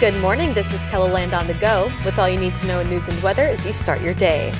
Good morning, this is KELOLAND on the go, with all you need to know in news and weather as you start your day.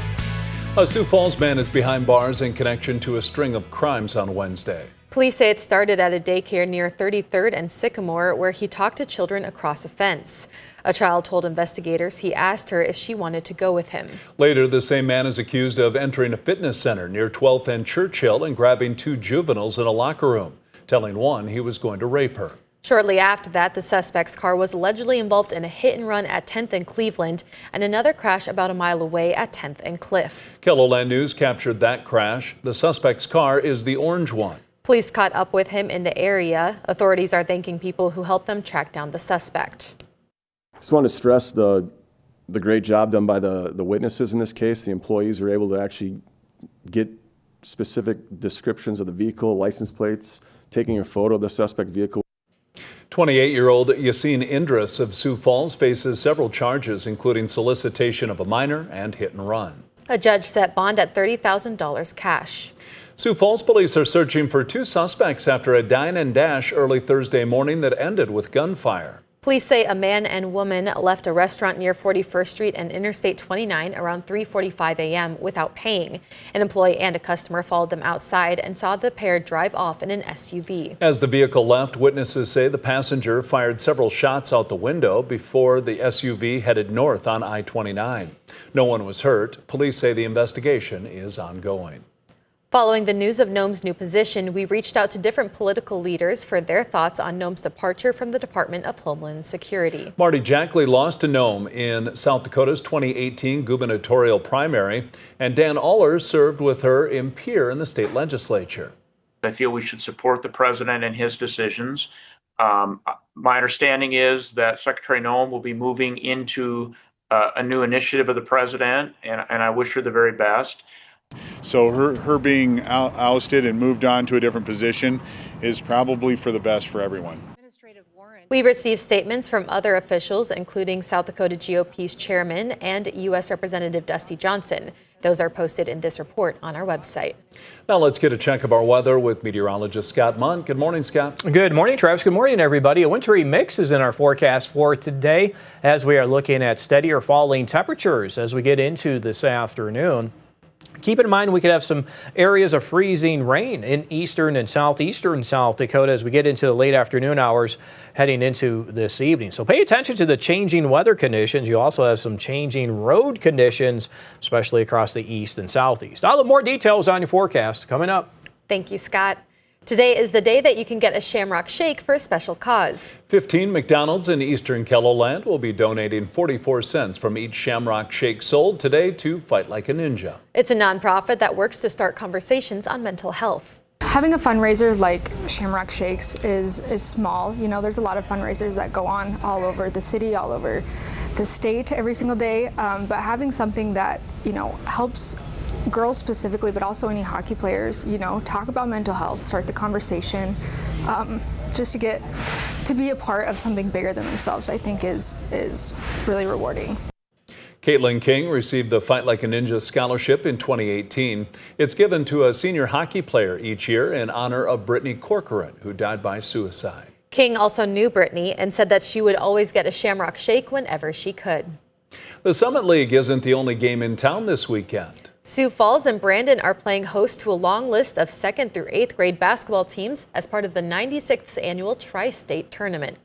A Sioux Falls man is behind bars in connection to a string of crimes on Wednesday. Police say it started at a daycare near 33rd and Sycamore, where he talked to children across a fence. A child told investigators he asked her if she wanted to go with him. Later, the same man is accused of entering a fitness center near 12th and Churchill and grabbing two juveniles in a locker room, telling one he was going to rape her. Shortly after that, the suspect's car was allegedly involved in a hit and run at 10th and Cleveland and another crash about a mile away at 10th and Cliff. KELOLAND News captured that crash. The suspect's car is the orange one. Police caught up with him in the area. Authorities are thanking people who helped them track down the suspect. I just want to stress the great job done by the witnesses in this case. The employees were able to actually get specific descriptions of the vehicle, license plates, taking a photo of the suspect vehicle. 28-year-old Yassine Indris of Sioux Falls faces several charges, including solicitation of a minor and hit and run. A judge set bond at $30,000 cash. Sioux Falls police are searching for two suspects after a dine and dash early Thursday morning that ended with gunfire. Police say a man and woman left a restaurant near 41st Street and Interstate 29 around 3:45 a.m. without paying. An employee and a customer followed them outside and saw the pair drive off in an SUV. As the vehicle left, witnesses say the passenger fired several shots out the window before the SUV headed north on I-29. No one was hurt. Police say the investigation is ongoing. Following the news of Noem's new position, we reached out to different political leaders for their thoughts on Noem's departure from the Department of Homeland Security. Marty Jackley lost to Noem in South Dakota's 2018 gubernatorial primary, and Dan Aller served with her in Pierre in the state legislature. I feel we should support the president and his decisions. My understanding is that Secretary Noem will be moving into a new initiative of the president, and I wish her the very best. So her being ousted and moved on to a different position is probably for the best for everyone. We received statements from other officials, including South Dakota GOP's chairman and U.S. Representative Dusty Johnson. Those are posted in this report on our website. Now let's get a check of our weather with meteorologist Scott Munn. Good morning, Scott. Good morning, Travis. Good morning, everybody. A wintry mix is in our forecast for today as we are looking at steadier falling temperatures as we get into this afternoon. Keep in mind we could have some areas of freezing rain in eastern and southeastern South Dakota as we get into the late afternoon hours heading into this evening. So pay attention to the changing weather conditions. You also have some changing road conditions, especially across the east and southeast. I'll have more details on your forecast coming up. Thank you, Scott. Today is the day that you can get a Shamrock Shake for a special cause. 15 McDonald's in eastern KELOLAND will be donating 44 cents from each Shamrock Shake sold today to Fight Like a Ninja. It's a nonprofit that works to start conversations on mental health. Having a fundraiser like Shamrock Shakes is small. You know, there's a lot of fundraisers that go on all over the city, all over the state every single day. But having something that, you know, helps girls specifically, but also any hockey players, you know, talk about mental health, start the conversation, just to get to be a part of something bigger than themselves, I think is really rewarding. Caitlin King received the Fight Like a Ninja scholarship in 2018. It's given to a senior hockey player each year in honor of Brittany Corcoran, who died by suicide. King also knew Brittany and said that she would always get a Shamrock Shake whenever she could. The Summit League isn't the only game in town this weekend. Sioux Falls and Brandon are playing host to a long list of 2nd through 8th grade basketball teams as part of the 96th annual Tri-State Tournament.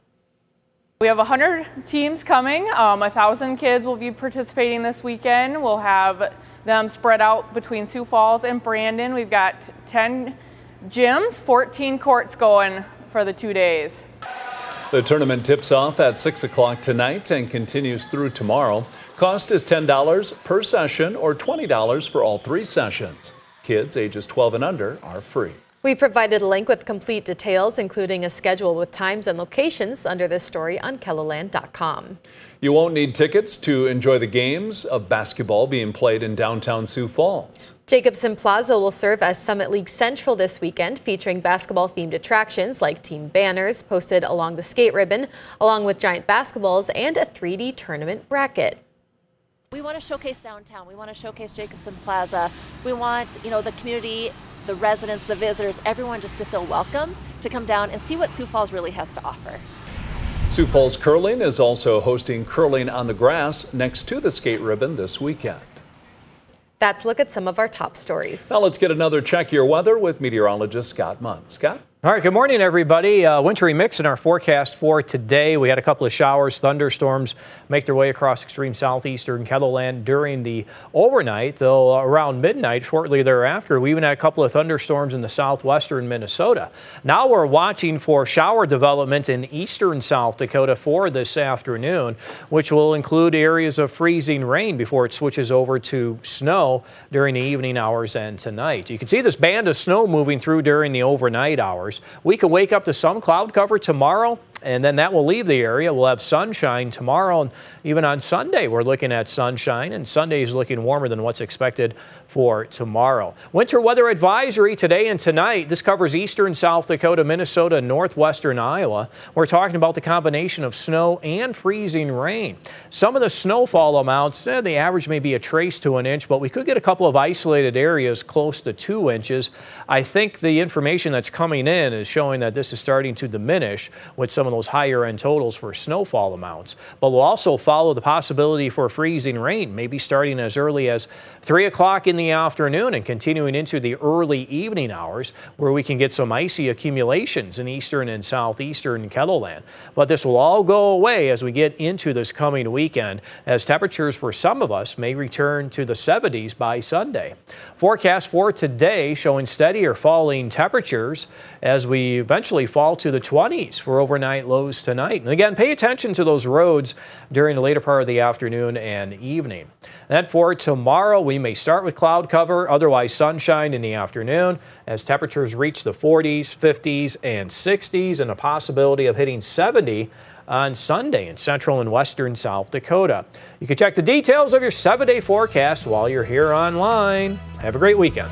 We have 100 teams coming. 1,000 kids will be participating this weekend. We'll have them spread out between Sioux Falls and Brandon. We've got 10 gyms, 14 courts going for the 2 days. The tournament tips off at 6 o'clock tonight and continues through tomorrow. Cost is $10 per session or $20 for all 3 sessions. Kids ages 12 and under are free. We provided a link with complete details, including a schedule with times and locations under this story on KELOLAND.com. You won't need tickets to enjoy the games of basketball being played in downtown Sioux Falls. Jacobson Plaza will serve as Summit League Central this weekend, featuring basketball-themed attractions like team banners posted along the skate ribbon, along with giant basketballs and a 3D tournament bracket. We want to showcase downtown. We want to showcase Jacobson Plaza. We want, the community, the residents, the visitors, everyone just to feel welcome to come down and see what Sioux Falls really has to offer. Sioux Falls Curling is also hosting curling on the grass next to the skate ribbon this weekend. That's a look at some of our top stories. Now let's get another check your weather with meteorologist Scott Munn. Scott? All right, good morning, everybody. Wintry mix in our forecast for today. We had a couple of showers, thunderstorms make their way across extreme southeastern Kettleland during the overnight, though around midnight, shortly thereafter, we even had a couple of thunderstorms in the southwestern Minnesota. Now we're watching for shower development in eastern South Dakota for this afternoon, which will include areas of freezing rain before it switches over to snow during the evening hours and tonight. You can see this band of snow moving through during the overnight hours. We could wake up to some cloud cover tomorrow, and then that will leave the area. We'll have sunshine tomorrow, and even on Sunday we're looking at sunshine, and Sunday is looking warmer than what's expected for tomorrow. Winter weather advisory today and tonight. This covers eastern South Dakota, Minnesota, and northwestern Iowa. We're talking about the combination of snow and freezing rain. Some of the snowfall amounts, the average may be a trace to an inch, but we could get a couple of isolated areas close to 2 inches. I think the information that's coming in is showing that this is starting to diminish with some of those higher end totals for snowfall amounts. But we'll also follow the possibility for freezing rain, maybe starting as early as 3 o'clock in the afternoon and continuing into the early evening hours, where we can get some icy accumulations in eastern and southeastern Kettleland. But this will all go away as we get into this coming weekend, as temperatures for some of us may return to the 70s by Sunday. Forecast for today showing steady or falling temperatures as we eventually fall to the 20s for overnight lows tonight. And again, pay attention to those roads during the later part of the afternoon and evening. Then for tomorrow, we may start with cloud cover, otherwise sunshine in the afternoon as temperatures reach the 40s, 50s, and 60s, and a possibility of hitting 70 on Sunday in central and western South Dakota. You can check the details of your 7-day forecast while you're here online. Have a great weekend.